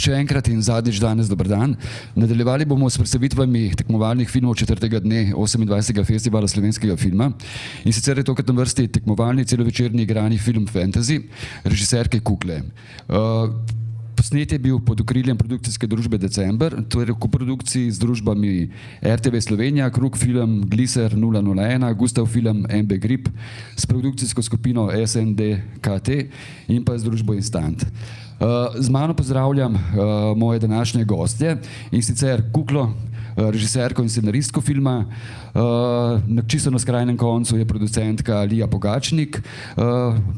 Še enkrat in zadnjič danes dober dan. Nadaljevali bomo s predstavitvami tekmovalnih filmov 4. dne 28. festivala slovenskega filma. In sicer je tokrat na vrsti tekmovalni celovečerni igrani film Fantasy režiserke Kukle. Posnet je bil pod okriljem produkcijske družbe December, to je v koprodukciji z družbami RTV Slovenija, Krog Film, Gliser 001, Gustav Film, MB Grip, s produkcijsko skupino SNDKT in pa z družbo Instant. Z mano pozdravljam moje današnje gostje, in sicer Kuklo, režiserko in scenaristko filma, čisto na skrajnem koncu je producentka Lija Pogačnik,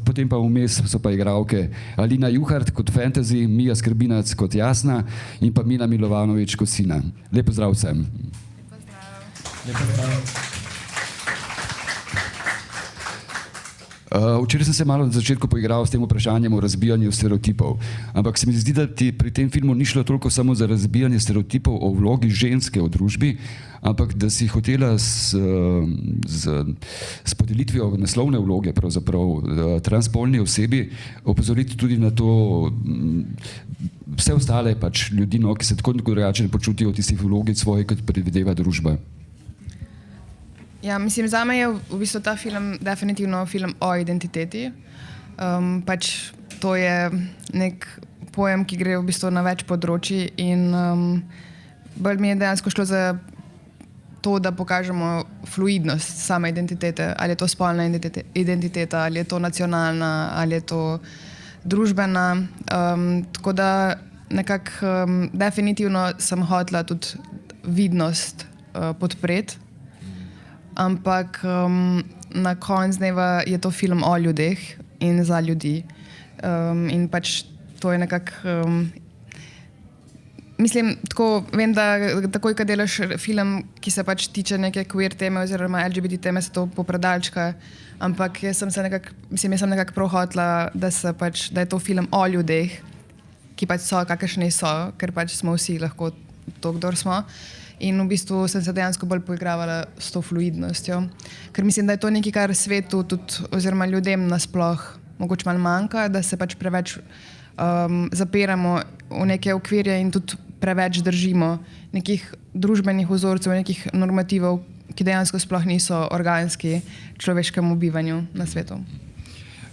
potem pa vmes so pa igralke Alina Juhart kot Fantasy, Mija Skrbinac kot Jasna in pa Mina Milovanovič kot Sina. Lep pozdrav vsem. Lep pozdrav. Včeraj sem se malo na začetku poigral s tem vprašanjem o razbijanju stereotipov, ampak se mi zdi, da ti pri tem filmu ni šlo toliko samo za razbijanje stereotipov o vlogi ženske v družbi, ampak da si hotela s podelitvijo naslovne vloge, pravzaprav transspolni osebi, opozoriti tudi na to vse ostale pač ljudi, ki se tako drugače ne počutijo v tistih vlogi svoje, kot predvideva družba. Ja, mislim, zame je v bistvu ta film definitivno film o identiteti. Pač to je nek pojem, ki gre v bistvu na več področji in bolj mi je dejansko šlo za to, da pokažemo fluidnost same identitete, ali je to spolna identiteta, ali je to nacionalna, ali je to družbena. Tako da nekako definitivno sem hotela tudi vidnost podpreti. Ampak na koncu dneva je to film o ljudeh in za ljudi. In pač to je nekako... Mislim, tako, vem, da takoj, ko delaš film, ki se pač tiče neke queer teme oziroma LGBT teme, se to popredalčka, ampak jaz sem nekako prav hotela, da je to film o ljudeh, ki pač so, kakršni so, ker pač smo vsi lahko to, kdor smo. In v bistvu sem se dejansko bolj poigravala s to fluidnostjo. Ker mislim, da je to nekaj, kar svetu tudi, oziroma ljudem nasploh mogoče malo manjka, da se pač preveč zapiramo v neke okvirje in tudi preveč držimo nekih družbenih vzorcev, nekih normativov, ki dejansko sploh niso organski človeškemu bivanju na svetu.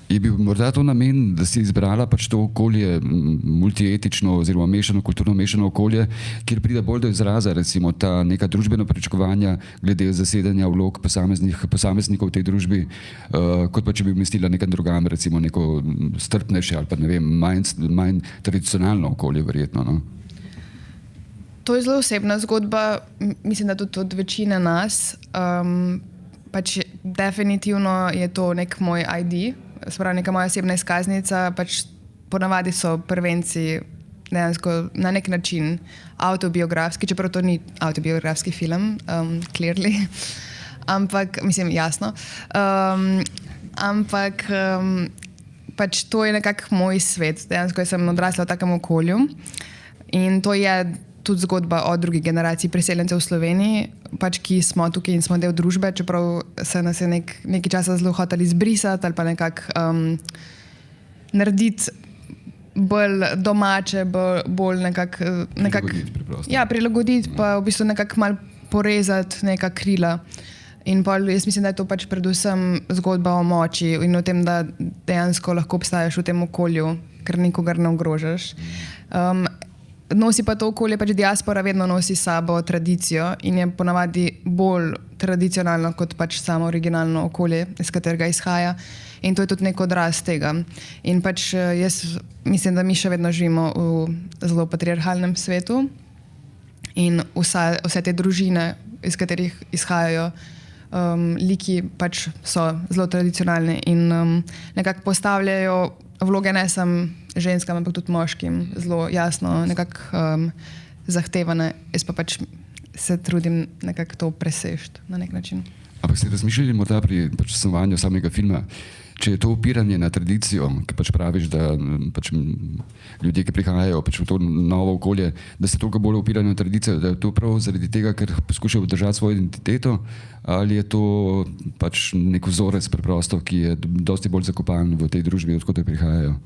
Je bil morda to namen, da si izbrala pač to okolje, multietično oziroma mešano, kulturno mešano okolje, kjer pride bolj do izraza recimo ta neka družbena pričakovanja glede zasedanja vlog posameznikov v tej družbi, kot pa če bi umestila nekam drugam, recimo neko strpnejše ali pa ne vem, manj tradicionalno okolje verjetno, no? To je zelo osebna zgodba, mislim, da tudi od večine nas. Pač definitivno je to nek moj ID, spravi neka moja osebna izkaznica, pač ponavadi so prvenci dejansko na nek način avtobiografski, čeprav to ni avtobiografski film, clearly, ampak, mislim, jasno, ampak pač to je nekako moj svet, dejansko jaz sem odrasla v takem okolju in to je tudi zgodba o drugi generaciji priseljencev v Sloveniji, pač ki smo tukaj in smo del družbe, čeprav se nas je nekaj časa zelo hoteli izbrisati ali pa nekako narediti bolj domače, bolj nekako... Prilagoditi preprosto. Ja, prilagoditi, pa v bistvu nekako malo porezati neka krila. In pol jaz mislim, da je to pač predvsem zgodba o moči in o tem, da dejansko lahko obstajaš v tem okolju, ker nikogar ne ogrožaš. Nosi pa to okolje, pač diaspora vedno nosi s sabo tradicijo in je ponavadi bolj tradicionalno kot pač samo originalno okolje, iz katerega izhaja. In to je tudi nek odraz tega. In pač jaz mislim, da mi še vedno živimo v zelo patriarhalnem svetu in vse te družine, iz katerih izhajajo liki, pač so zelo tradicionalne in nekako postavljajo vloge ne samo ženskam, ampak tudi moškim, zelo jasno, nekako zahtevane. Jaz pa pač se trudim nekako to presežiti na nek način. Ampak ste razmišljali morda pri snovanju samega filma, če je to upiranje na tradicijo, ki pač praviš, da pač ljudje, ki prihajajo pač v to novo okolje, da se toliko bolj upirajo na tradicijo, da je to prav zaradi tega, ker poskušajo držati svojo identiteto, ali je to pač nek vzorec preprosto, ki je dosti bolj zakopan v tej družbi, odkot prihajajo?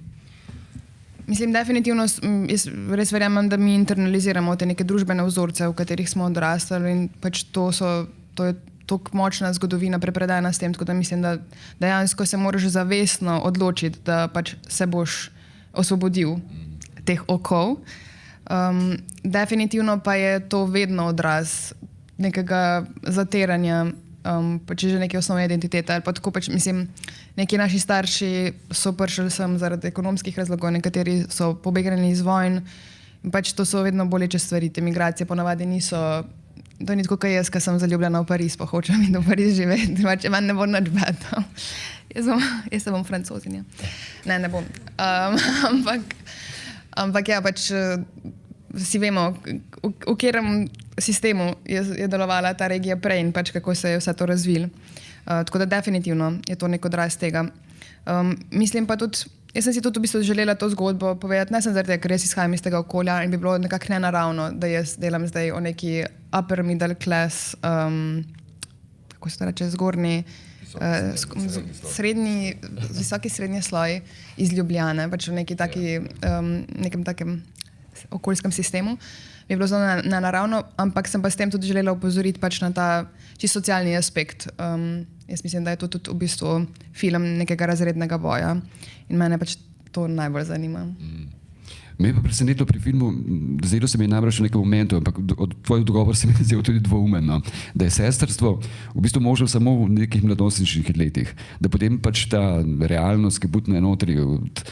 Mislim, definitivno jaz res verjamem, da mi internaliziramo te neke družbene vzorce, v katerih smo odrastali in pač to je tako močna zgodovina prepredana s tem, tako da mislim, da dejansko se moraš zavestno odločiti, da pač se boš osvobodil teh okov. Definitivno pa je to vedno odraz nekega zatiranja, pač že neke osnovne identitete ali pa tako pač, mislim, neki naši starši so prišli sem zaradi ekonomskih razlogov, nekateri so pobegnili iz vojn, pač to so vedno boleče stvari, te migracije ponavadi niso, to ni tako, kot jaz, ki sem zaljubljena v Pariz, pa hočem iti v Pariz živeti, pač meni ne bo nič bad. Jaz se bom Francozinja. Ne bom. Ampak ja, pač vsi vemo, v katerem sistemu je delovala ta regija prej in pač kako se je vse to razvilo. Tako da definitivno je to nek odraz tega. Mislim pa tudi, jaz sem si tudi v bistvu želela to zgodbo povedati, ne sem zaradi tega, ker jaz izhajam iz tega okolja in bi bilo nekako nenaravno, da jaz delam zdaj o neki upper middle class, kako se to reče, zgornji, visoki srednji sloj iz Ljubljane, pač v neki taki, nekem takem okoljskem sistemu. Mi je bilo zelo nenaravno, ampak sem pa s tem tudi želela upozoriti pač na ta čisto socialni aspekt. Jaz mislim, da je to tudi v bistvu film nekega razrednega boja in mene pač to najbolj zanima. Me je pa presenetilo pri filmu, zdelo se mi je najbrž v nekem momentu, ampak od tvojih odgovor se mi je zdelo tudi dvoumen, no, da je sestrstvo v bistvu možno samo v nekih mladostniških letih, da potem pač ta realnost, ki butne notri od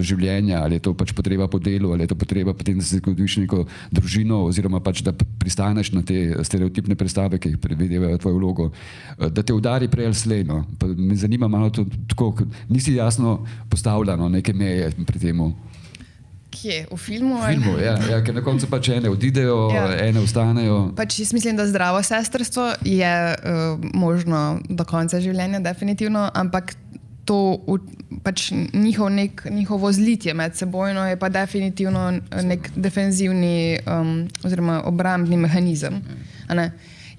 življenja, ali je to pač potreba po delu, ali je to potreba potem, da se zgodiš neko družino, oziroma pač da pristaneš na te stereotipne predstave, ki jih predvidevajo tvojo vlogo, da te udari prej ali slej, no. Pa me zanima malo to, tako, nisi jasno postavljano neke meje pri temu. Kje? V filmu? V filmu, ja, ker na koncu pač ene odidejo, ene ostanejo. Pač jaz mislim, da zdravo sestrstvo je možno do konca življenja, definitivno, ampak to pač njihovo zlitje med sebojno je pa definitivno nek defenzivni oziroma obrambni mehanizem.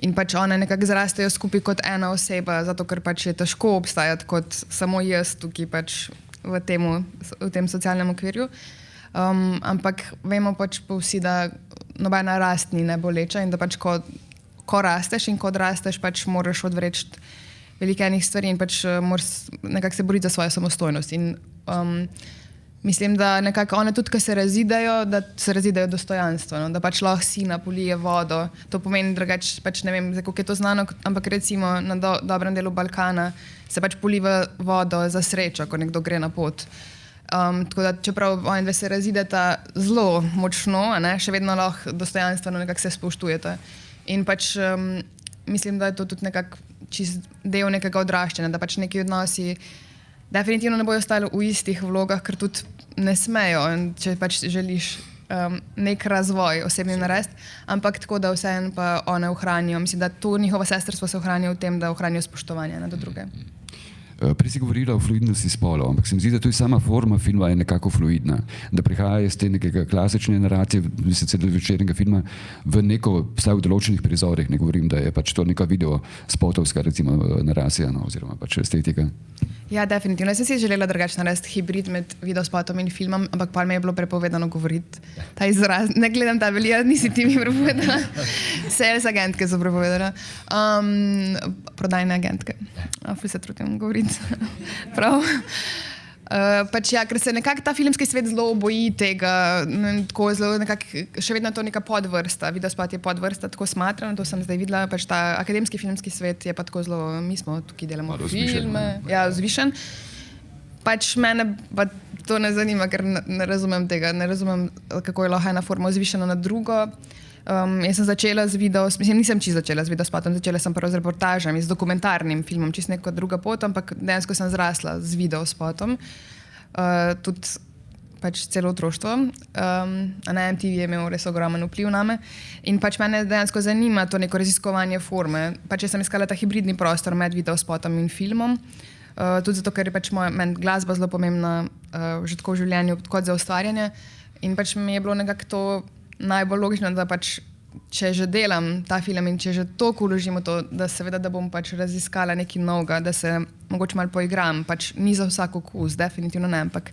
In pač one nekako zrastejo skupaj kot ena oseba, zato ker pač je težko obstajati kot samo jaz tukaj pač v tem socialnem okvirju. Ampak vemo pač vsi, da nobena rast ni neboleča in da pač ko rasteš in ko odrasteš, pač moraš odvreči veliko enih stvari in pač moraš nekako se boriti za svojo samostojnost. In mislim, da nekako one tudi, ko se razidejo, da se razidejo dostojanstveno, da pač lahko sina polije vodo. To pomeni drugače, pač ne vem, kako je to znano, ampak recimo na dobrem delu Balkana se pač poliva vodo za srečo, ko nekdo gre na pot. Tako da čeprav oni dve se razideta zelo močno, še vedno lahko dostojanstveno nekako se spoštujete. In pač mislim, da je to tudi nekako čist del nekega odraščanja, da pač neki odnosi definitivno ne bojo ostali v istih vlogah, ker tudi ne smejo, če pač želiš nek razvoj osebni narediti, ampak tako, da vseeno pa one ohranijo. Mislim, da to njihovo sestrstvo se ohranijo v tem, da ohranijo spoštovanje do druge. Prej si govorila o fluidnosti spolov, ampak se mi zdi, da tudi sama forma filma je nekako fluidna, da prihaja iz te nekega klasične naracije, sicer večernega filma, v neko, vsaj v določenih prizorih, ne govorim, da je pač to neka video spotovska recimo naracija, no, oziroma pač estetika. Ja, definitivno. Jaz sem si želela drugače narediti hibrid med videospotom in filmom, ampak pa mi je bilo prepovedano govoriti ta izraz. Ne gledam ta velija, nisi ti mi prepovedala. Sales agentke so prepovedala. Prodajne agentke. Ful se trudim govoriti. Prav. Pač ja, ker se nekako ta filmski svet zelo boji tega, tako zelo nekako, še vedno je to neka podvrsta, videospot je podvrsta, tako smatram, to sem zdaj videla, pač ta akademski filmski svet je pa tako zelo, mi smo tukaj delamo filme, ja, zvišen. Pač mene pa to ne zanima, ker ne razumem tega, ne razumem, kako je lahko ena forma zvišena na drugo. Jaz sem začela z nisem čisto začela z videospotom, začela sem prvo z reportažami, z dokumentarnim filmom, čisto neko druga pot, ampak dejansko sem zrasla z videospotom, tudi pač celo otroštvo. Na MTV je imel res ogromen vpliv name in pač mene dejansko zanima to neko raziskovanje forme. Pač jaz sem iskala ta hibridni prostor med videospotom in filmom, tudi zato, ker je pač meni glasba zelo pomembna že tako v življenju kot za ustvarjanje in pač mi je bilo nekako to najbolj logično, da pač če že delam ta film in če že toliko vložim v to, da seveda, da bom pač raziskala nekaj novega, da se mogoče malo poigram, pač ni za vsak okus, definitivno ne, ampak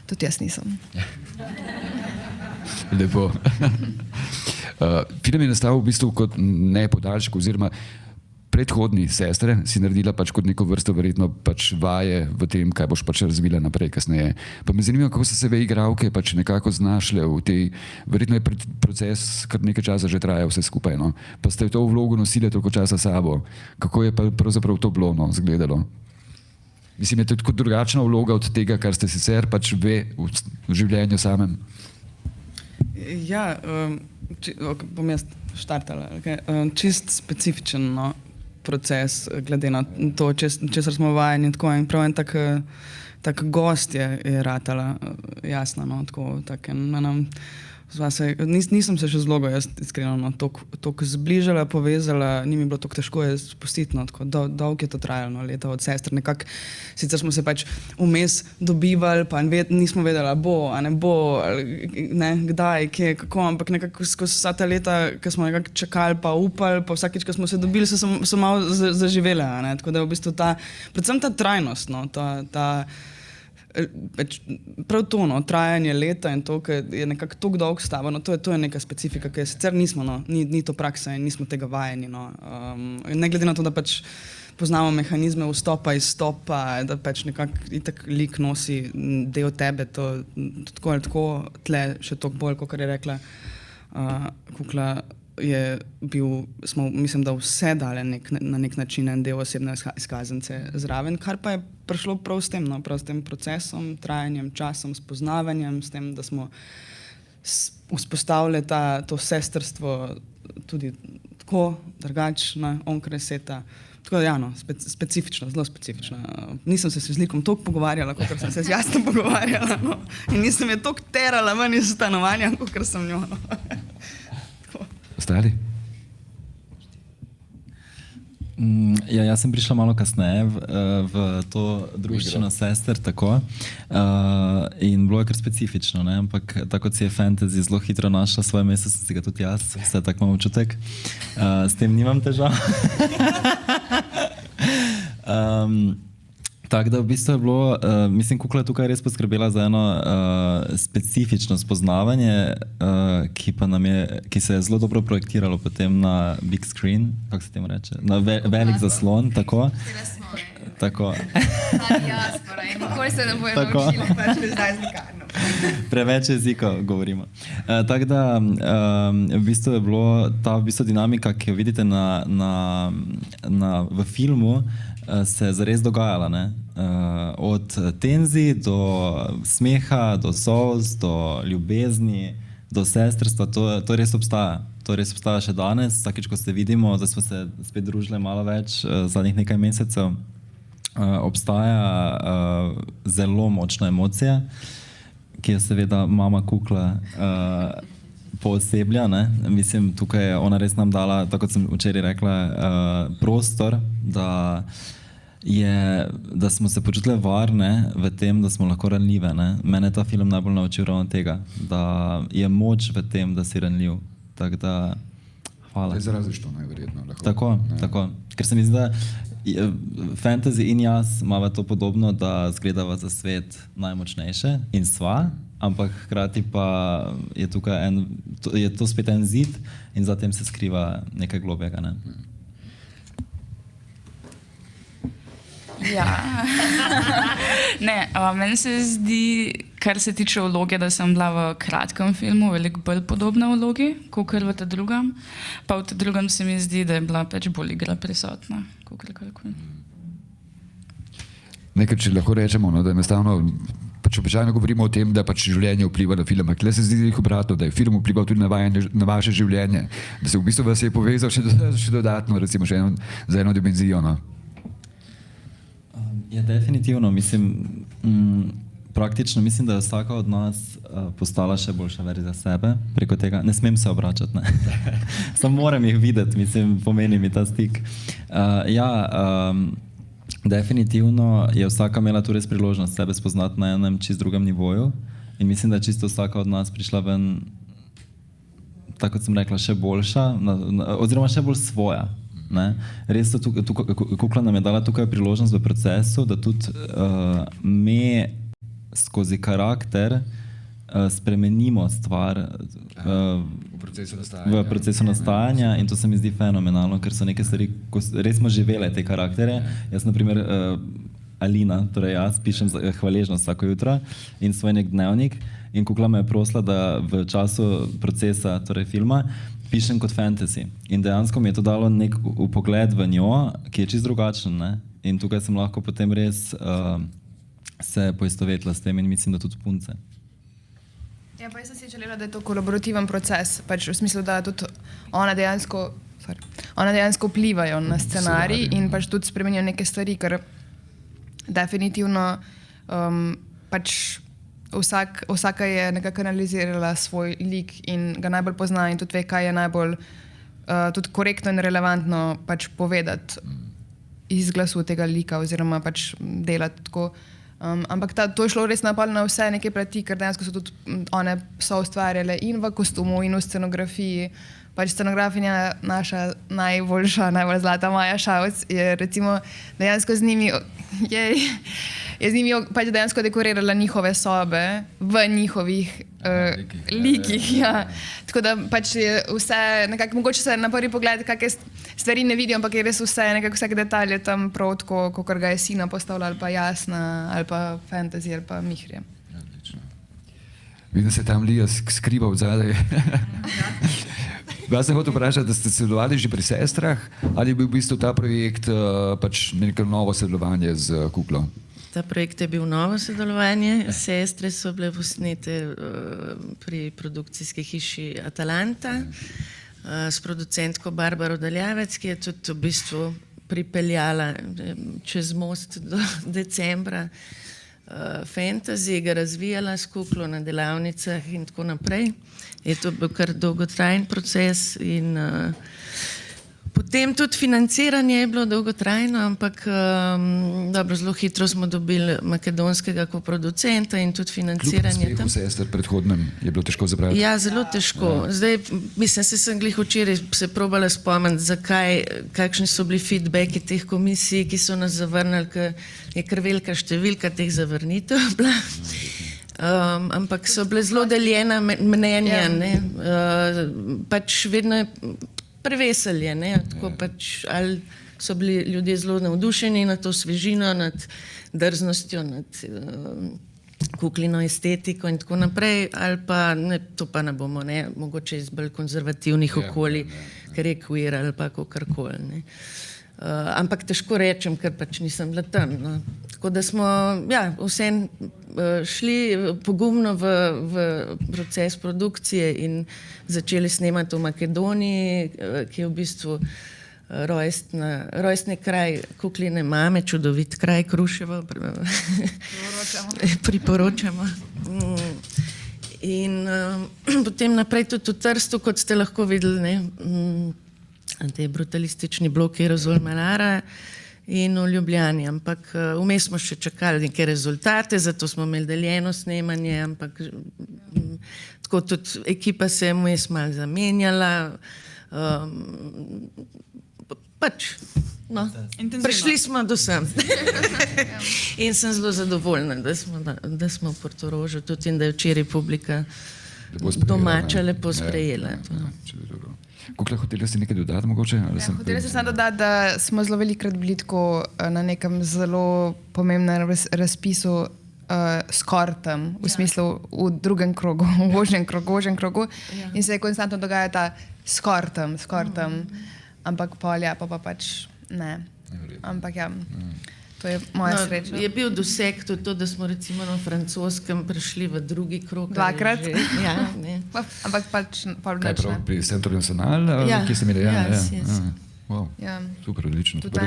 tudi jaz nisem. Lepo. Film je nastal v bistvu kot ne podaljšek oziroma predhodni Sestre si naredila pač kot neko vrsto verjetno pač vaje v tem, kaj boš pač razvila naprej kasneje. Pa me zanima, kako so se igralke pač nekako znašle v tej, verjetno je proces kar nekaj časa že traja vse skupaj, no? Pa ste to vlogo nosili toliko časa sabo. Kako je pa pravzaprav to bilo, no, izgledalo? Mislim, je to tako drugačna vloga od tega, kar ste sicer pač v življenju samem. Ja, bom jaz štartala. Okay. Čist specifičen, no, proces, glede na to, česar smo vajeni tako in prav en tak gost je ratala, jasno, no, tako en, nisem se še zlogo, jaz iskreno, no, toliko zbližala, povezala, ni mi bilo toliko težko je spustiti, no, tako dolgo je to trajalo, no, leta od Sester, nekako, sicer smo se pač vmes dobivali, pa nismo vedeli, bo, a ne bo, ne, kdaj, kje, kako, ampak nekako skozi vsa ta leta, ko smo nekako čakali, pa upali, pa vsakič, ko smo se dobili, so malo zaživele, a ne, tako da je v bistvu predvsem ta trajnost, no, prav to, no, trajanje leta in to, ki je nekako tako dolgo stava, no, to je neka specifika, ki je sicer nismo, no, ni to praksa in nismo tega vajeni, no. Ne glede na to, da pač poznamo mehanizme vstopa, izstopa, da pač nekako itak lik nosi del tebe, to tako ali tako, tle še toliko bolj, kot je rekla Kukla, je bil, smo, mislim, da vse dali na nek način en del osebne izkaznice zraven, kar pa je prišlo prav s tem, no, prav s tem procesom, trajanjem, časom, spoznavanjem, s tem, da smo vzpostavili to sestrstvo tudi tako, drugačno, onkraj sveta. Tako da, ja, no, specifično, zelo specifično. Nisem se z likom toliko pogovarjala, kot sem se z Jasno pogovarjala, no. In nisem je toliko terala ven iz stanovanja, kot sem njo, no. Ostali? Ja, jaz sem prišla malo kasneje v to druščino Sester, tako. In bilo je kar specifično, ne? Ampak tako kot si je fantasy zelo hitro našla svoje mesto, sem si ga tudi jaz, vse tak imam občutek. S tem nimam težav. Tako da v bistvu je bilo, mislim, Kukla je tukaj res poskrbela za eno specifično spoznavanje, ki se je zelo dobro projektiralo potem na big screen, kako se temu reče, na velik zaslon, tako. Tako. Nikoli se ne bojo naučila, pač bi zdaj zlikarno. Preveč jezikov govorimo. Tako da v bistvu je bilo ta v bistvu dinamika, ki jo vidite v filmu, se je zares dogajala, ne? Od tenzij do smeha, do solz, do ljubezni, do sestrstva, to res obstaja. To res obstaja še danes, vsakič, ko se vidimo, da smo se spet družili malo več zadnjih nekaj mesecev, obstaja zelo močna emocija, ki je seveda mama Kukla pooseblja, ne? Mislim, tukaj je ona res nam dala, tako kot sem včeraj rekla, prostor, da smo se počutili varne v tem, da smo lahko ranljive, ne? Mene je ta film najbolj naučil ravno tega, da je moč v tem, da si ranljiv. Tako da, hvala. To je zarazišto najverjetno. Tako. Ker se mi zdi, da fantasy in jaz imava to podobno, da zgledava za svet najmočnejše in sva, ampak hkrati pa je tukaj je to spet en zid in za tem se skriva nekaj globjega, ne? Ja. Ne, meni se zdi, kar se tiče vloge, da sem bila v kratkem filmu veliko bolj podobna vlogi, kakor v ta drugem. Pa v ta drugem se mi zdi, da je bila pač bolj igra prisotna, kakor kakorkoli. Nekaj, če lahko rečemo, no, da enostavno pač običajno govorimo o tem, da pač življenje vpliva na film, ampak se zdi obratno, da je film vplival tudi na vaše življenje, da se v bistvu vas je povezal še dodatno, recimo še za eno dimenzijo, no. Ja, definitivno, mislim, praktično mislim, da je vsaka od nas postala še boljša verzija sebe preko tega. Ne smem se obračati, ne. Samo moram jih videti, mislim, pomeni mi ta stik. Definitivno je vsaka imela tu res priložnost sebe spoznati na enem čist drugem nivoju in mislim, da je čisto vsaka od nas prišla ven tako kot sem rekla, še boljša, oziroma še bolj svoja. Ne? Res so Kukla nam je dala tukaj priložnost v procesu, da tudi me skozi karakter spremenimo stvar v procesu nastajanja in to se mi zdi fenomenalno, ker so neke stvari, ko res smo živele te karaktere. Jaz, na primer, Alina, torej jaz pišem hvaležnost vsako jutro in svoj nek dnevnik in Kukla me je prosila, da v času procesa, torej filma, pišem kot fantasy. In dejansko mi je to dalo nek upogled v njo, ki je čist drugačen. Ne? In tukaj sem lahko potem res se poistovetila s tem in mislim, da tudi punce. Ja, pa jaz sem si želela, da je to kolaborativen proces, pač v smislu, da tudi ona dejansko vplivajo na scenarij in pač tudi spremenijo neke stvari, ker definitivno pač vsaka je nekako analizirala svoj lik in ga najbolj pozna in tudi ve, kaj je najbolj tudi korektno in relevantno pač povedati iz glasu tega lika oziroma pač delati tako. Ampak to je šlo res napol na vse neke plati, ker dejansko so tudi one so ustvarjale in v kostumu in v scenografiji. Pač scenografinja naša najbolj zlata Maja Šavc je recimo dejansko z njimi pač dejansko dekorirala njihove sobe v njihovih likih. Ja. Tako da pač je vse, nekako mogoče se na prvi pogled kakšne stvari ne vidijo, ampak je res vse, nekako vsak detalj je tam prav tako, kakor ga je Sina postavila, ali pa Jasna, ali pa Fantasy, ali pa Mihrija. Vidim, da se tam Lija skriva v zadaj. Vas sem hotel vprašati, da ste sodelovali že pri Sestrah, ali je bil v bistvu ta projekt pač neko novo sodelovanje z Kuklo? Ta projekt je bil novo sodelovanje. Sestre so bile posnete pri produkcijski hiši Atalanta s producentko Barbaro Daljavec, ki je tudi v bistvu pripeljala čez most do decembra fantasy, ga razvijala s Kuklo na delavnicah in tako naprej. Je to bil kar dolgotrajen proces in potem tudi financiranje je bilo dolgotrajno, ampak dobro, zelo hitro smo dobili makedonskega koproducenta in tudi financiranje. Kljub uspehu Sester predhodnem je bilo težko zabrati? Ja, zelo težko. Zdaj, mislim, sem glih včeraj se probala spomniti, kakšni so bili feedbacki teh komisij, ki so nas zavrnili, ker je kar velika številka teh zavrnitev bila. Ampak so bile zelo deljena mnenja. Pač vedno je preveselje, tako pač, ali so bili ljudje zelo navdušeni nad to svežino, nad drznostjo, nad Kuklino estetiko in tako naprej, ali pa ne, to pa ne bomo, mogoče iz bolj konzervativnih okolij, ker je queer ali pa kakorkoli. Ampak težko rečem, ker pač nisem bila tam. No. Tako da smo vsem šli pogumno v proces produkcije in začeli snemati v Makedoniji, ki je v bistvu rojstni kraj Kukline mame, čudovit kraj Kruševo. Priporočamo. In potem naprej tudi v Trstu, kot ste lahko videli, te brutalistični bloki Rozolmanara in v Ljubljani, ampak vmes smo še čakali neke rezultate, zato smo imeli deljeno snemanje, ampak tako tudi ekipa se je vmes malo zamenjala, pač, no, prišli smo do sem. In sem zelo zadovoljna, da smo v Portorožu tudi in da je včeraj publika domača lepo sprejela. Kukla, hotela si nekaj dodati mogoče? Hotela sem samo dodati, da smo zelo velikokrat bili tako na nekem zelo pomembnem razpisu s Kortem, v smislu v drugem krogu, v ožjem krogu in se je konstantno dogaja ta s Kortem, ampak polja pa pač ne. Ampak ja, to je moja sreča. Je bil doseg tudi to, da smo recimo na francoskem prišli v drugi krog. Dvakrat? Ja, ampak pač pol kaj prav, pri Centro Nacional, ki ste imeli? Wow. Super, odlično. Tudi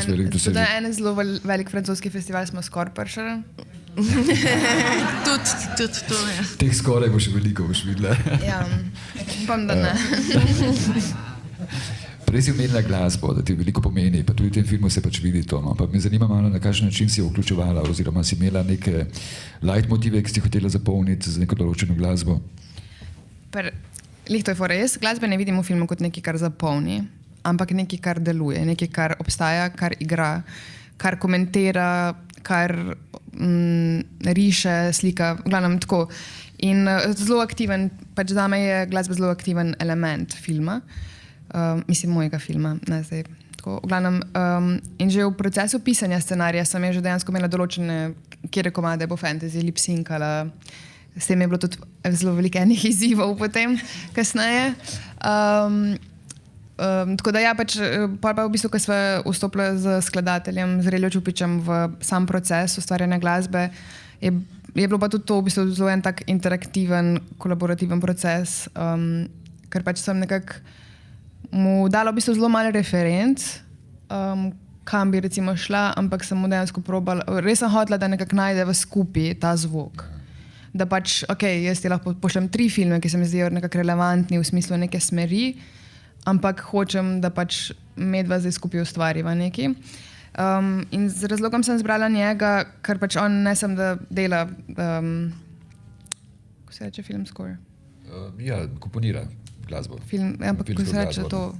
en zelo velik francoski festival smo skoraj prišli. Tudi to, ja. Teh skoraj boš veliko videla. Ja, upam, da ne. Prej si omenila glasbo, da ti veliko pomeni, pa tudi v tem filmu se pač vidi to. No. Pa me zanima malo, na kakšen način si jo vključevala, oziroma si imela neke leitmotive, ki si hotela zapolniti z neko določeno glasbo. lih to je res, glasbe ne vidim v filmu kot nekaj, kar zapolni, ampak nekaj, kar deluje, nekaj, kar obstaja, kar igra, kar komentira, kar riše, slika, v glavnem tako. In zelo aktiven, pač za me je glasba zelo aktiven element filma, mislim mojega filma, ne zdaj tako, v glavnem. In že v procesu pisanja scenarija sem že dejansko imela določene, kjere komade bo fantasy, lip-syncala, s tem je bilo tudi zelo veliko enih izzivov potem, kasneje. Tako da ja, pač pa v bistvu, ko sva vstopila z skladateljem, z Reljo Čupičem v sam proces ustvarjanja glasbe, je bilo pa tudi to v bistvu zelo en tak interaktiven, kolaborativen proces, ker pač sem nekako mu dala v bistvu zelo malo referenc, kam bi recimo šla, ampak sem mu dejansko probala, res sem hotela, da nekako najdeva skupaj ta zvok. Da pač, jaz ti lahko pošljem 3 filme, ki se mi zdijo nekako relevantni v smislu neke smeri, ampak hočem, da pač medva zdaj skupaj ustvariva nekaj. In z razlogom sem zbrala njega, ker pač on ne sem, da dela, ko se reče film score? Ja, komponira glasbo. Ampak ko se reče to?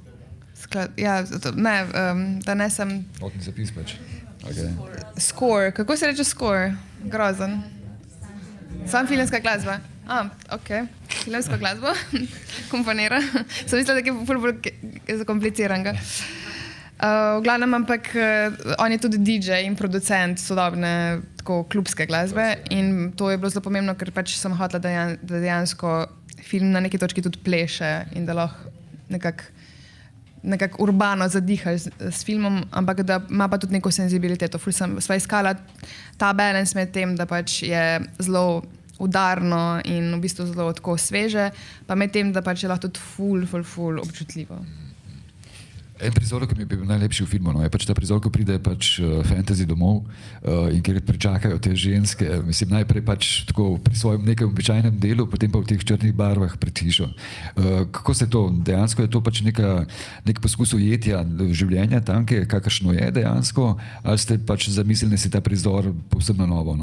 Da ne sem... Notni zapis pač. Okay. Score, kako se reče score? Grozen. Sam filmska glasba. Filmsko glasbo komponira. Sem mislila, da je bolj zakompliciranega. V glavnem, ampak on je tudi DJ in producent sodobne tako klubske glasbe in to je bilo zelo pomembno, ker pač sem hotela, da dejansko film na neki točki tudi pleše in da lahko nekako urbano zadihaš s filmom, ampak da ima pa tudi neko senzibiliteto. Sva iskala ta balans med tem, da pač je zelo udarno in v bistvu zelo tako sveže, pa med tem, da pač je lahko tudi ful občutljivo. En prizor, ki mi je bil najlepši v filmu, je pač ta prizor, ko pride pač fantasy domov in kjer pričakajo te ženske, mislim najprej pač tako pri svojem nekem običajnem delu, potem pa v teh črnih barvah pred hišo. Kako se to, dejansko je to pač nek poskus ujetja življenja tam, kakršno je dejansko, ali ste pač zamislili si ta prizor povsem na novo?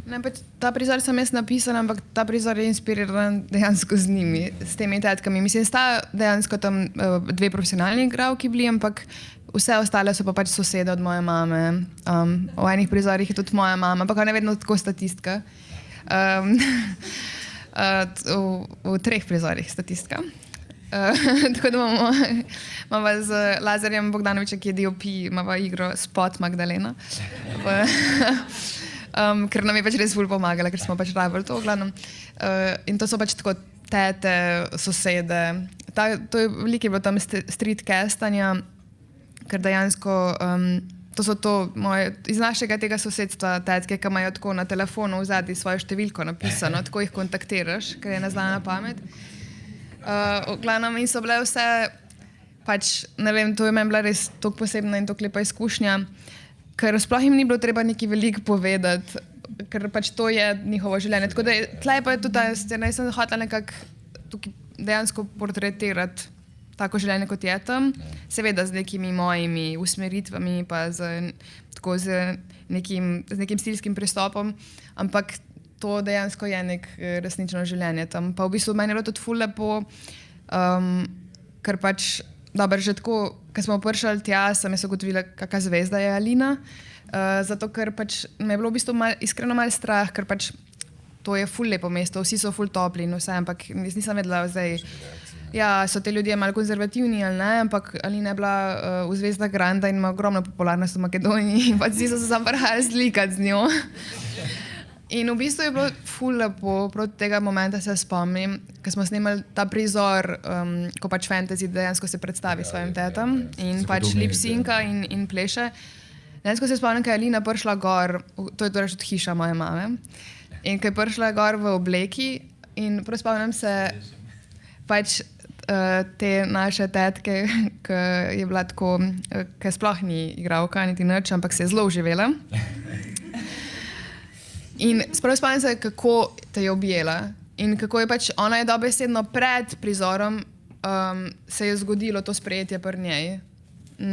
Ne, pač ta prizor sem jaz napisala, ampak ta prizor je inspiriran dejansko z njimi, s temi tetkami. Mislim, sta dejansko tam 2 profesionalni igralki bili, ampak vse ostale so pa pač sosede od moje mame. V enih prizorih je tudi moja mama, ampak ona je vedno tako statistka. V 3 prizorih statistka. Tako da imamo z Lazarjem Bogdanovičem, ki je DOP, imamo igro Spot Magdalena. Ker nam je pač res ful pomagala, ker smo pač rabili to v glavnem. In to so pač tako tete, sosede. To je veliko je bilo tam street castanja, ker dejansko to so to moje, iz našega tega sosedstva tetke, ki imajo tako na telefonu v zadnji svojo številko napisano, tako jih kontaktiraš, ker je neznana pamet. V glavnem in so bile vse, pač ne vem, to je meni bila res toliko posebna in toliko lepa izkušnja, ker sploh jim ni bilo treba nekaj veliko povedati, ker pač to je njihovo življenje. Tako da tlej pa je tudi ta scena, jaz sem hotela nekako tukaj dejansko portretirati tako življenje, kot je tam, seveda z nekimi mojimi usmeritvami, pa z nekim stilskim pristopom, ampak to dejansko je nek resnično življenje tam. Pa v bistvu meni je bilo tudi ful lepo, ker pač dobro, že tako, ko smo prišli tja, sem jaz ugotovila, kakšna zvezda je Alina, zato ker pač me je bilo v bistvu iskreno malo strah, ker pač to je ful lepo mesto, vsi so ful topli in vse, ampak nisem vedela zdaj, ja, so te ljudje malo konzervativni ali ne, ampak Alina je bila v Zvezda Granda in ima ogromno popularnost v Makedoniji in pač vsi so se sam prihajali slikati z njo. In v bistvu je bilo ful lepo, proti tega momenta se spomnim, ko smo snemali ta prizor, ko pač fantasy dejansko se predstavi svojim tetam in pač lip-synca in pleše. Dejansko se spomnim, ko je Alina prišla gor, to je torej tudi hiša moje mame, in ko je prišla gor v obleki in prav spomnim se pač te naše tetke, ki je bila tako, ki sploh ni igralka, niti nič, ampak se je zelo uživela. In sprav spomnim se, kako te je objela in kako je pač, ona je dobesedno pred prizorom se je zgodilo to sprejetje pri njej.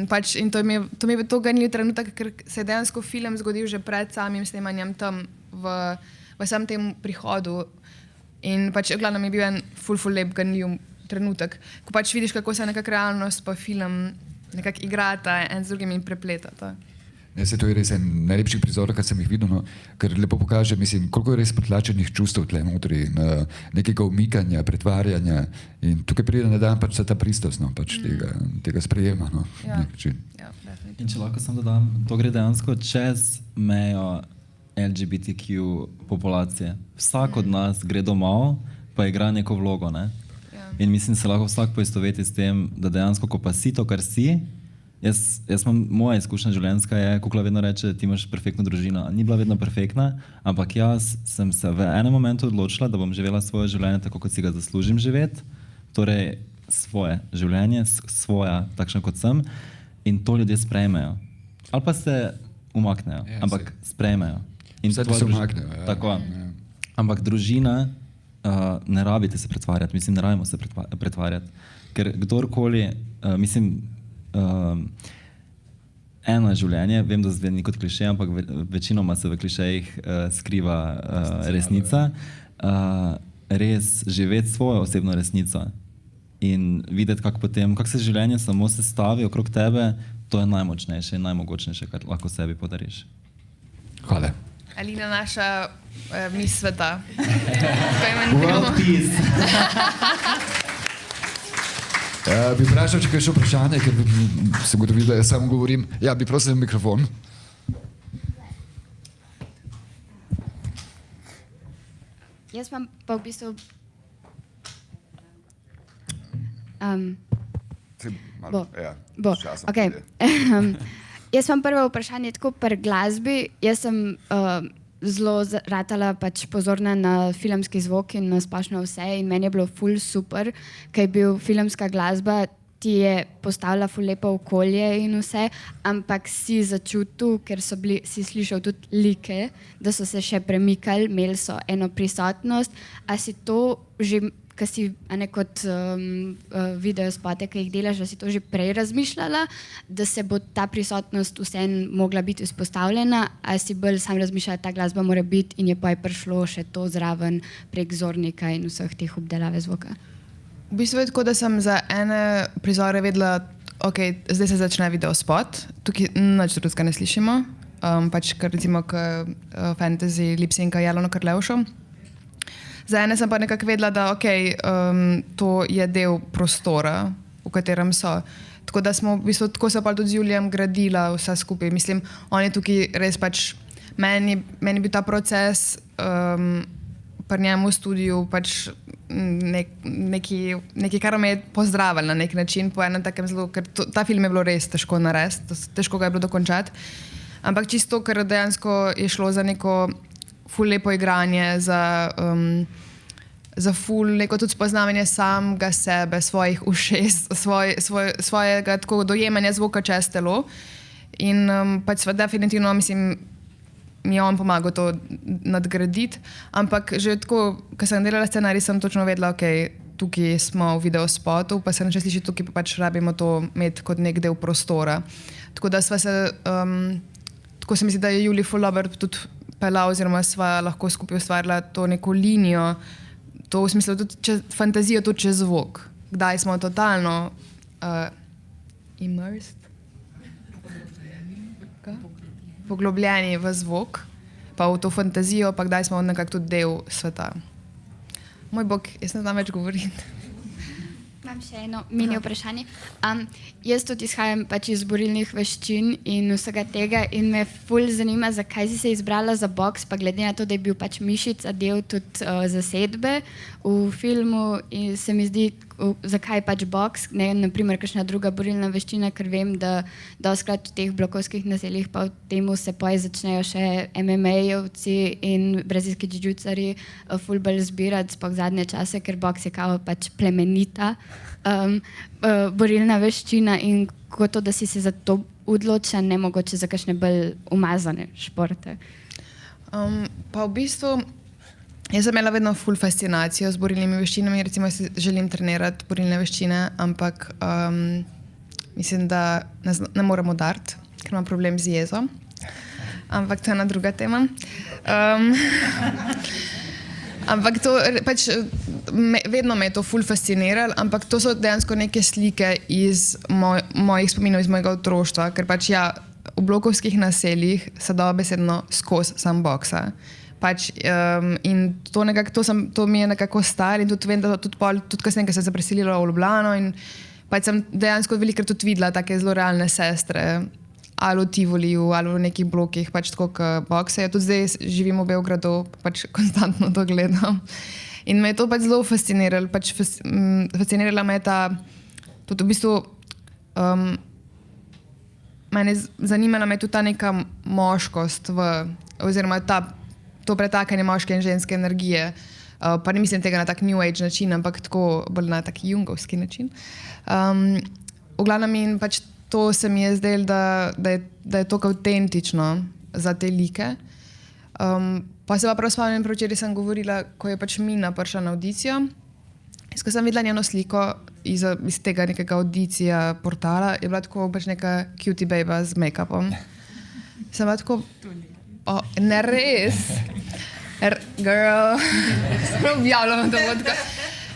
Pač, in to mi je to ganljiv trenutek, ker se je dejansko film zgodil že pred samim snemanjem tam v samem tem prihodu In pač v glavnem je bil en ful lep, ganljiv trenutek, ko pač vidiš, kako se nekako realnost pa film nekako igrata en z drugim in prepletata. Ja, to je res en najlepših prizorov, kar sem jih videl, no, ker lepo pokaže, mislim, koliko je res pretlačenih čustev tle notri, nekega umikanja, pretvarjanja in tukaj pride na dan pač ta pristost, no, pač tega sprejema, no, Ja. nek način. Ja, definitivno. In če lahko samo dodam, to gre dejansko čez mejo LGBTQ populacije. Vsak od nas gre domov, pa igra neko vlogo, ne? Ja. In mislim, se lahko vsak poistoveti s tem, da dejansko, ko pa si to, kar si, jaz imam, moja izkušnja življenjska je, Kukla vedno reče, ti imaš perfektno družino. Ni bila vedno perfektna, ampak jaz sem se v enem momentu odločila, da bom živela svoje življenje tako, kot si ga zaslužim živeti, torej svoje življenje, svoja, takšna kot sem, in to ljudje sprejmejo. Ali pa se umaknejo, Ja, ampak sprejmejo. In Vse, da tvoja se družina- umaknejo, ja. Tako. Ja. Ampak družina, ne rabite se pretvarjati, mislim, ne rabimo se pretvarjati, ker kdorkoli, eno življenje, vem, da zveni kot klišej, ampak večinoma se v klišejih skriva resnica, res živeti svojo osebno resnico in videti, kako se življenje samo sestavi okrog tebe, to je najmočnejše in najmogočnejše, kar lahko sebi podariš. Hvala. Alina, naša mis sveta. Tako imenujemo. Bi vprašal, če je še vprašanje, ker sem gotovil, da jaz samo govorim. Ja, bi prosil mikrofon. Jaz imam pa v bistvu Bo. Ja, Bo, s časom okay. pride. Jaz imam prvo vprašanje tako pri glasbi. Jaz sem zelo ratala pač pozorna na filmski zvok in na splošno vse in meni je bilo ful super, ker je bil filmska glasba, ti je postavila ful lepo okolje in vse, ampak si začutil, ker si slišal tudi like, da so se še premikali, imeli so eno prisotnost, a si to že ki si kot video spote, ki jih delaš, da si to že prej razmišljala, da se bo ta prisotnost vseeno mogla biti izpostavljena, ali si bolj sam razmišljala, da ta glasba mora biti in je pa je prišlo še to zraven prek zornika in vseh teh obdelave zvoka? V bistvu je tako, da sem za ene prizore vedela, ok, zdaj se začne video spot, tukaj nič drugega ne slišimo, pač kar recimo fantasy lip-synca Jeleno Karlevšo. Za ene sem pa nekako vedela, da okay, to je del prostora, v katerem so. Tako da smo v bistvu tako se pa tudi z Julijem gradila vse skupaj. Mislim, on je tukaj res pač, meni bil ta proces pri njemu v studiu pač nekaj, kar me je pozdravil na nek način, po enem takem zelo, ker ta film je bilo res težko narediti, težko ga je bilo dokončati. Ampak čisto, ker dejansko je šlo za neko ful lepo igranje, za ful neko tudi spoznavanje samega sebe, svojih ušes, svojega tako dojemanja zvoka čez telo. In pač definitivno, mislim, mi je on pomagal to nadgraditi, ampak že tako, ko sem delala scenarij, sem točno vedela, ok, tukaj smo v videospotu, pa se neče sliši tukaj, pa pač rabimo to imeti kot nek del prostora. Tako da sva se, tako se mi zdi, da je Julij ful dobro tudi pela, oziroma sva lahko skupaj ustvarila to neko linijo, to v smislu tudi fantazijo tudi čez zvok. Kdaj smo totalno immersed? Poglobljeni v zvok, pa v to fantazijo, pa kdaj smo nekako tudi del sveta. Moj bog, jaz ne znam več govoriti. Imam še eno mini vprašanje. Jaz tudi izhajam pač iz borilnih veščin in vsega tega in me ful zanima, zakaj si se izbrala za boks, pa glede na to, da je bil pač mišica del tudi zasedbe v filmu in se mi zdi, zakaj pač boks, ne naprimer kakšna druga borilna veščina, ker vem, da doskrat v teh blokovskih naseljih pa v temu se poje začnejo še MMA-jevci in brazilski džiudžucarji ful bolj zbirati spok zadnje čase, ker boks je kao pač plemenita borilna veščina in kako to, da si se za to odločila, ne mogoče za kakšne bolj umazane športe? Pa v bistvu jaz sem imela vedno ful fascinacijo z borilnimi veščinami, recimo želim trenirati borilne veščine, ampak mislim, da ne morem udariti, ker imam problem z jezo. Ampak to je ena druga tema. Ampak to pač, vedno me je to ful fasciniralo, ampak to so dejansko neke slike iz mojih spominov, iz mojega otroštva, ker pač ja, v blokovskih naseljih se dobesedno skozi sam boksa. Pač, in to mi je nekako stalo in tudi vem, da tudi kasneje, ko sem se preselila v Ljubljano in pač sem dejansko velikokrat tudi videla take zelo realne sestre, ali v Tivoliju, ali v nekih blokih, pač tako kot boksejo. Tudi zdaj živim v Beogradu, pač konstantno to gledam. In me je to pač zelo fasciniralo. Pač fascinirala me je tudi v bistvu, zanimala me je tudi ta neka moškost oziroma to pretakanje moške in ženske energije. Pa ne mislim tega na tak New Age način, ampak tako bolj na tak jungovski način. V glavnem in pač to se mi je zdelo, da je toliko avtentično za te like. Pa se pa prav spomnim, včeraj sem govorila, ko je pač Mina prišla na audicijo. Ko sem videla njeno sliko iz tega nekega audicija portala, je bila tako pač neka cutie baba z make-upom. Sem bila tako, ne res, girl, objavljamo to vodko.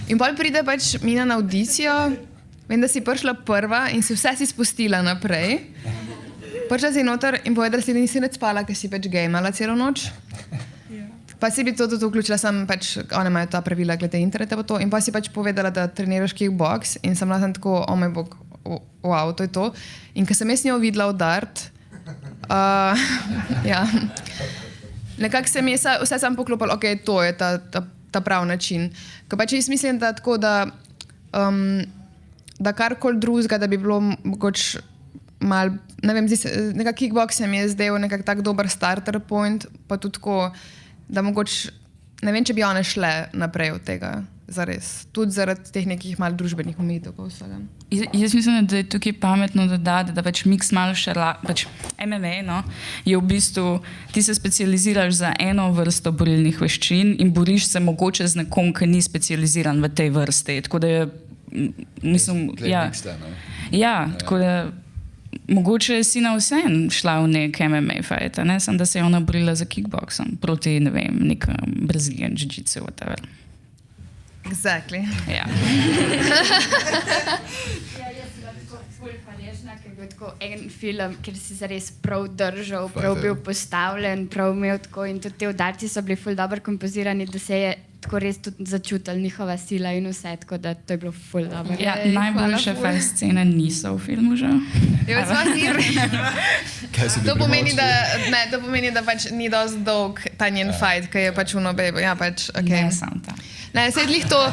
In potem pride pač Mina na audicijo, vem, da si prišla prva in si vse si spustila naprej. Prišla si noter in povedala si, da nisi več spala, ker si pač gamala celo noč. Pa si bi to tudi vključila, sem pač, one imajo ta pravila glede interneta pa to, in pa si pač povedala, da treniraš kickbox in sem bila tam tako, moj bog, wow, to je to. In ko sem jaz njo videla udart, ja, nekako se mi je vse sam poklopilo, ok, to je ta prav način. Ker pač jaz mislim, da tako, da karkoli drugega, da bi bilo mogoče mal, ne vem, nekak kickbox se mi je zdel nekak tak dober starter point, pa tudi tako, da mogoče, ne vem, če bi one šle naprej od tega, zares. Tudi zaradi teh nekih mal družbenih omejitev pa vsega. Jaz mislim, da je tukaj pametno dodati, da pač mix malo pač MMA, no, je v bistvu, ti se specializiraš za eno vrsto borilnih veščin in boriš se mogoče z nekom, ki ni specializiran v tej vrsti. Tako da je, mislim, ja, tako da mogoče si na vse šla v nek MMA fight, ne, sem da se je ona borila za kickboxom proti, ne vem, nekem Brazilian jiu-jitsu, whatever. Exactly. Ja. Jaz sem tako ful hvaležna, ker je bil tako en film, kjer si zares prav držal, prav bil postavljen, prav imel tako in tudi te udarci so bili ful dobro kompozirani, da se je tako res tudi začutila njihova sila in vse, tako da to je bilo ful dobro. Ja, najboljše fight scene niso v filmu že. Ja, to pomeni, da pač ni dosti dolg ta njen fight, ki je pač uno bebo. Ja, pač, okay. Ne, sam ta. Ne, se je glih to.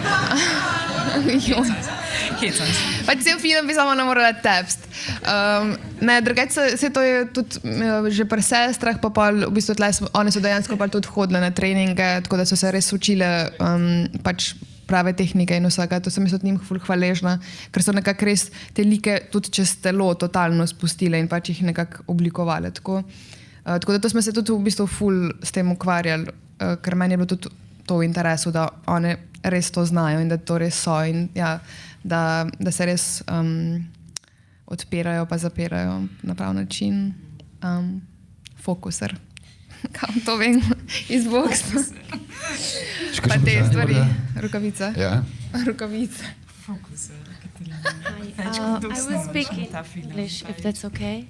Hecam se. Pač cel film bi samo ne morala tepst. Ne, drugače se to je tudi že pri sestrah, pa pol, v bistvu one so dejansko pa tudi hodile na treninge, tako da so se res učile pač prave tehnike in vsega. To sem jaz od njim ful hvaležna, ker so nekako res te like tudi čez telo totalno spustile in pač jih nekako oblikovale. Tako da to smo se tudi v bistvu ful s tem ukvarjali, ker meni je bilo tudi to v interesu, da one res to znajo in da to res so in ja, da se res odpirajo pa zapirajo na prav način. Fokuser. Kam to vem? Iz boksa. Pa te stvari. Rukavica. Ja. Rukavica. I will speak in English, if that's okay.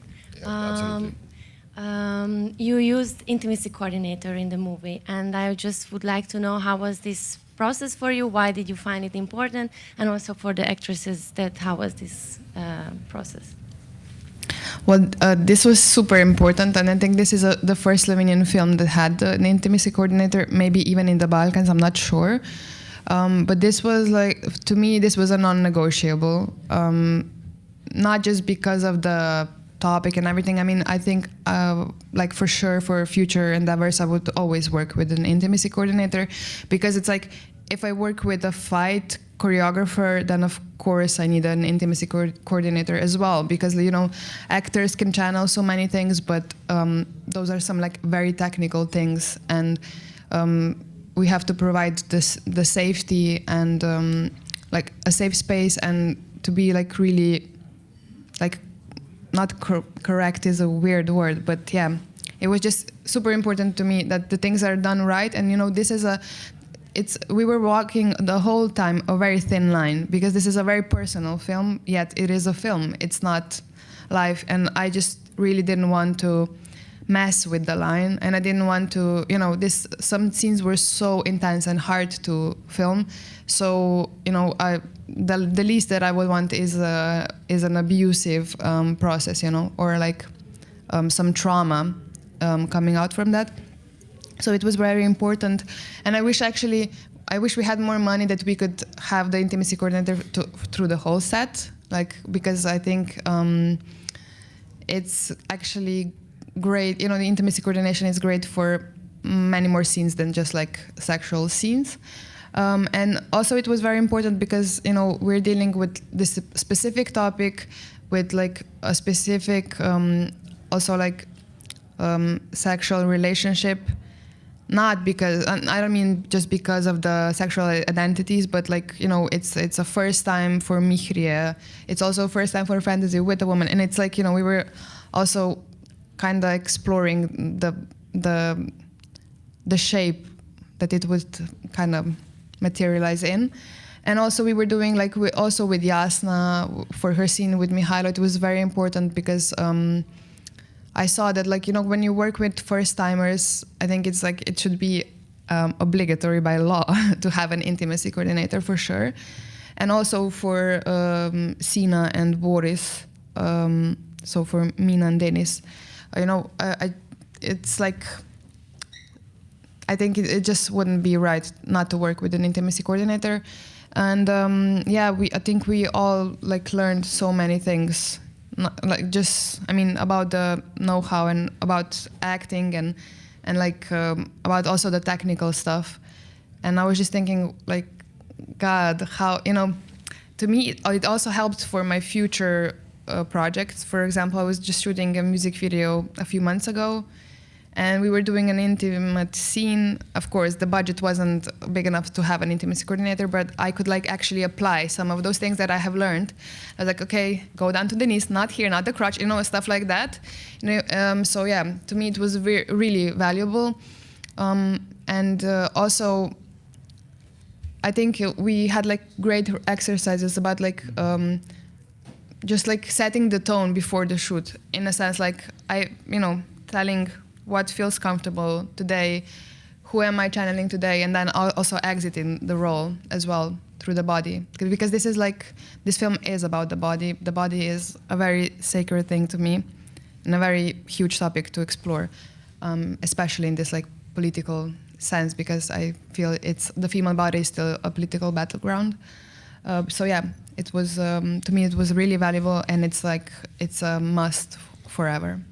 You used intimacy coordinator in the movie, and I just would like to know how was this process for you? Why did you find it important? And also for the actresses, how was this process? Well, this was super important, and I think this is the first Slovenian film that had an intimacy coordinator, maybe even in the Balkans, I'm not sure. But this was like, to me, this was a non-negotiable. Not just because of the topic and everything. I mean, I think like for sure for future endeavors, I would always work with an intimacy coordinator, because it's like, if I work with a fight choreographer, then of course I need an intimacy coordinator as well, because, you know, actors can channel so many things, but those are some like very technical things, and we have to provide the safety and like a safe space, and to be like really like, not correct is a weird word, but yeah, it was just super important to me that the things are done right. And you know, this is we were walking the whole time a very thin line because this is a very personal film, yet it is a film. It's not live, and I just really didn't want to mess with the line, and I didn't want to, some scenes were so intense and hard to film. So, the least that I would want is an abusive process, or like some trauma coming out from that. So it was very important, and I wish we had more money that we could have the intimacy coordinator through the whole set, because I think it's actually great. The intimacy coordination is great for many more scenes than just like sexual scenes. And also it was very important because, we're dealing with this specific topic with like a specific, also like sexual relationship. Not because, I don't mean just because of the sexual identities, but like, it's a first time for Mihrie. It's also a first time for fantasy with a woman. And it's like, we were also kind of exploring the shape that it would kind of materialize in. And also we were doing like, also with Jasna, for her scene with Mihailo, it was very important because I saw that, like, when you work with first-timers, I think it's like it should be obligatory by law to have an intimacy coordinator for sure. And also for Sina and Boris, so for Mina and Denis, it's like, I think it just wouldn't be right not to work with an intimacy coordinator. And I think we all like learned so many things. About the know-how and about acting and like about also the technical stuff. And I was just thinking, like, God, how, to me, it also helped for my future projects. For example, I was just shooting a music video a few months ago, and we were doing an intimate scene. Of course, the budget wasn't big enough to have an intimacy coordinator, but I could like actually apply some of those things that I have learned. I was like, okay, go down to the knees, not here, not the crotch, stuff like that. So yeah, to me it was really valuable. And also, I think we had like great exercises about like just like setting the tone before the shoot. In a sense, like telling what feels comfortable today, who am I channeling today, and then also exiting the role as well through the body. Because this film is about the body. The body is a very sacred thing to me and a very huge topic to explore, especially in this like political sense, because I feel the female body is still a political battleground. So yeah, it was, to me it was really valuable, and it's a must forever.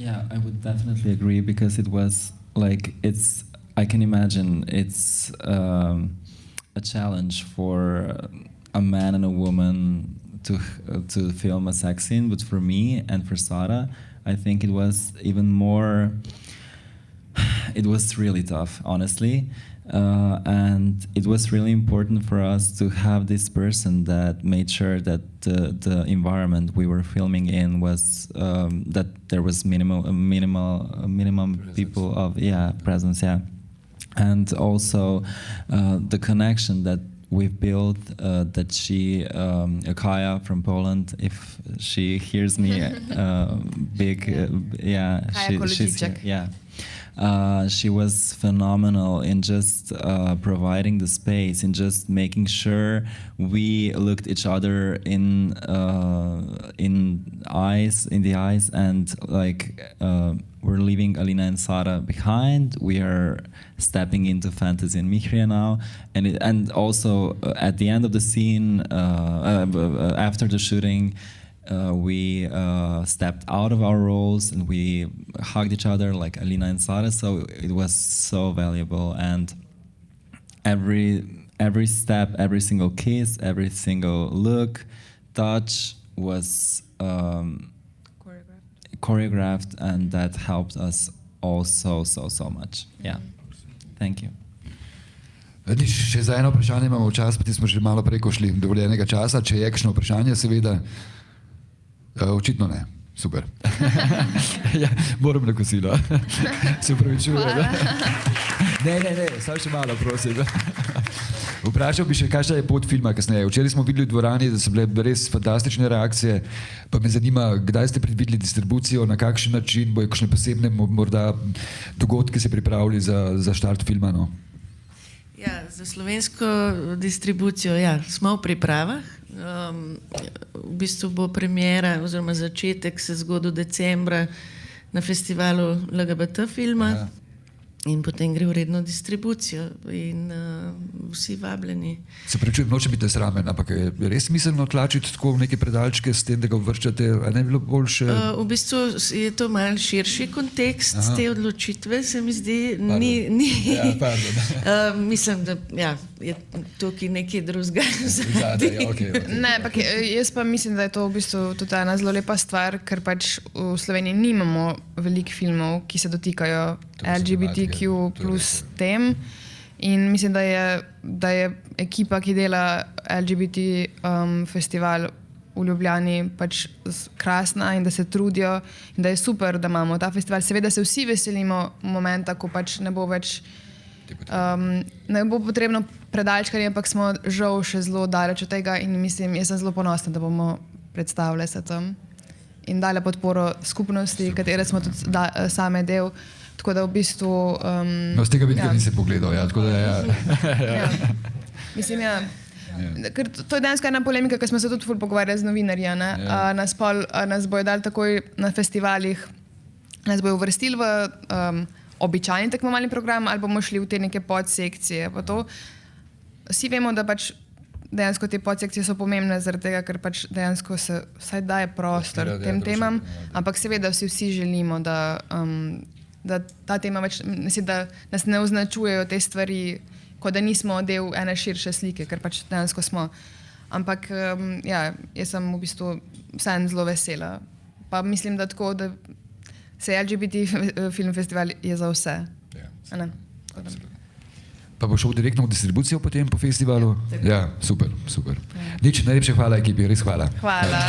Yeah, I would definitely agree, because it was like, I can imagine it's a challenge for a man and a woman to film a sex scene, but for me and for Sara, I think it was even more, it was really tough, honestly. And it was really important for us to have this person that made sure that the environment we were filming in was that there was minimum people of presence, and also the connection that we've built. That she, Kaja from Poland, if she hears me, she's here, she was phenomenal in just providing the space, in just making sure we looked each other in the eyes, and like we're leaving Alina and Sara behind. We are stepping into fantasy and Mihrie now, and also at the end of the scene, after the shooting, we stepped out of our roles and we hugged each other like Alina and Sara. So it was so valuable, and every step, every single kiss, every single look, touch was choreographed, and that helped us all so much. Yeah, thank you. Še za eno vprašanje imamo čas, pa smo že malo preko šli dovoljenega časa. Če je kakšno vprašanje, seveda. Očitno ne. Super. Ja, moram na kosilo. Se upravičujem. Ne, samo še malo, prosim. Vprašal bi še, kakšna je pot filma kasneje. Včeraj smo videli v dvorani, da so bile res fantastične reakcije, pa me zanima, kdaj ste predvideli distribucijo, na kakšen način, bojo kakšne posebne morda dogodke se pripravili za štart filma, no? Ja, za slovensko distribucijo smo v pripravah. V bistvu bo premjera oziroma začetek se zgodil decembra na festivalu LGBT filma. Aha. In potem gre v redno distribucijo in vsi vabljeni. Se pravi, noče biti sramen, ampak je res smiselno tlačiti tako v neke predalčke s tem, da ga vrščate, a ne bi bilo boljše? V bistvu je to mal širši kontekst te odločitve, se mi zdi. Ja, pardon. Mislim, da je tukaj nekaj drugega. Okay. Ne, ampak jaz pa mislim, da je to v bistvu tudi ena zelo lepa stvar, ker pač v Sloveniji nimamo veliko filmov, ki se dotikajo LGBTQ plus tem. In mislim, da je ekipa, ki dela LGBT festival v Ljubljani, pač krasna in da se trudijo in da je super, da imamo ta festival. Seveda se vsi veselimo momenta, ko pač ne bo več ne bo potrebno predalčkanje, ampak smo žal še zelo daleč od tega in mislim, jaz sem zelo ponosna, da bomo predstavili se tam in dali podporo skupnosti, katere smo tudi same del. Tako da v bistvu... No, z tega vidika nisem pogledal, tako da Mislim, ker to je dejansko ena polemika, ker smo se tudi ful pogovarjali z novinarji, ne? Nas bojo dali takoj na festivalih, nas bojo uvrstili v običajni tekmovalni program ali bomo šli v te neke podsekcije. Pa to, vsi vemo, da pač dejansko te podsekcije so pomembne zaradi tega, ker pač dejansko se vsaj daje prostor tem temam, ampak seveda vsi želimo, da ta tema več, mislim, da nas ne označujejo te stvari, kot da nismo del ene širše slike, ker pač dejansko smo. Ampak jaz sem v bistvu vseeno zelo vesela. Pa mislim, da tako, da se LGBT film festival je za vse. Pa bo šel direktno v distribucijo potem po festivalu? Ja, super. Nič, najlepše hvala ekipi, res hvala. Hvala.